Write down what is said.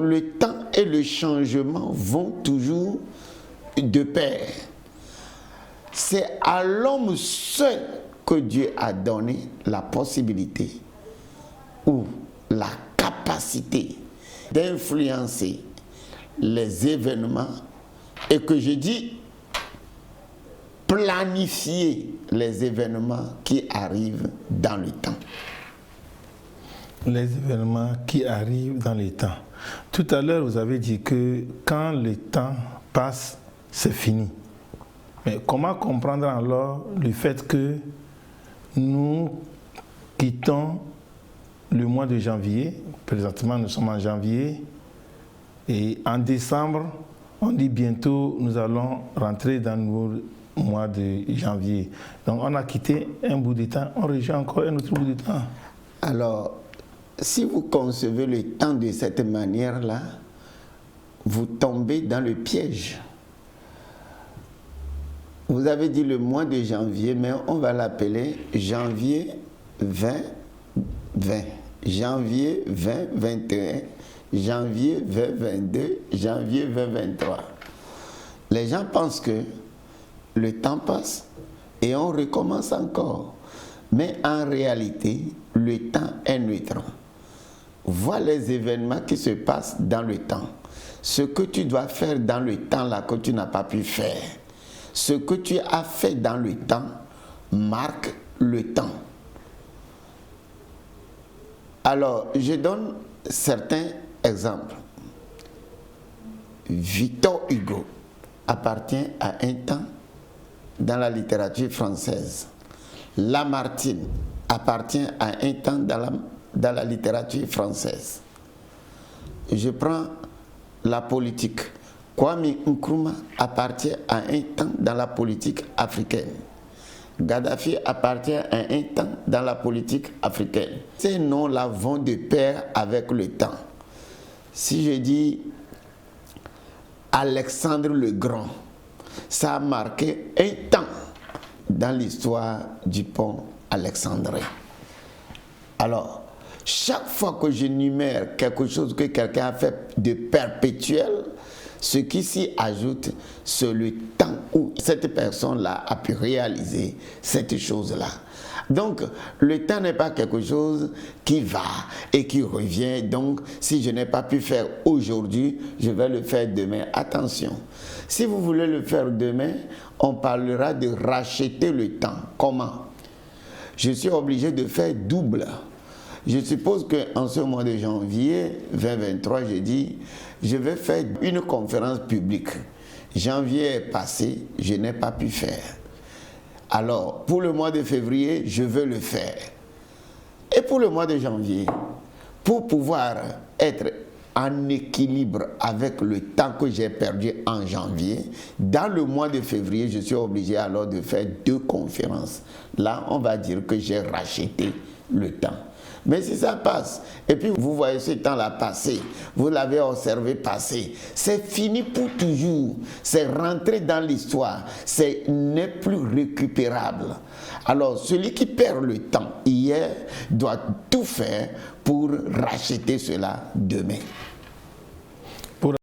Donc le temps et le changement vont toujours de pair. C'est à l'homme seul que Dieu a donné la possibilité ou la capacité d'influencer les événements et que je dis planifier les événements qui arrivent dans le temps. Les événements qui arrivent dans le temps. Tout à l'heure, vous avez dit que quand le temps passe, c'est fini. Mais comment comprendre alors le fait que nous quittons le mois de janvier, présentement nous sommes en janvier, et en décembre, on dit bientôt nous allons rentrer dans le mois de janvier. Donc on a quitté un bout de temps, on rejoint encore un autre bout de temps. Alors, si vous concevez le temps de cette manière-là, vous tombez dans le piège. Vous avez dit le mois de janvier, mais on va l'appeler janvier 2020, janvier 2021, janvier 2022, janvier 2023. Les gens pensent que le temps passe et on recommence encore. Mais en réalité, le temps est neutre. Vois les événements qui se passent dans le temps. Ce que tu dois faire dans le temps là que tu n'as pas pu faire. Ce que tu as fait dans le temps marque le temps. Alors, je donne certains exemples. Victor Hugo appartient à un temps dans la littérature française. Lamartine appartient à un temps dans la littérature française. Je prends la politique. Kwame Nkrumah appartient à un temps dans la politique africaine. Gaddafi appartient à un temps dans la politique africaine. Ces noms-là vont de pair avec le temps. Si je dis Alexandre le Grand, ça a marqué un temps dans l'histoire du pont alexandrin. Alors, chaque fois que j'énumère quelque chose que quelqu'un a fait de perpétuel, ce qui s'y ajoute, c'est le temps où cette personne-là a pu réaliser cette chose-là. Donc, le temps n'est pas quelque chose qui va et qui revient. Donc, si je n'ai pas pu faire aujourd'hui, je vais le faire demain. Attention, si vous voulez le faire demain, on parlera de racheter le temps. Comment? Je suis obligé de faire double. Je suppose qu'en ce mois de janvier 2023, je dis, je vais faire une conférence publique. Janvier est passé, je n'ai pas pu faire. Alors, pour le mois de février, je veux le faire. Et pour le mois de janvier, pour pouvoir être en équilibre avec le temps que j'ai perdu en janvier, dans le mois de février, je suis obligé alors de faire 2 conférences. Là, on va dire que j'ai racheté le temps. Mais si ça passe, et puis vous voyez ce temps-là passer, vous l'avez observé passer, c'est fini pour toujours, c'est rentré dans l'histoire, c'est n'est plus récupérable. Alors celui qui perd le temps hier doit tout faire pour racheter cela demain.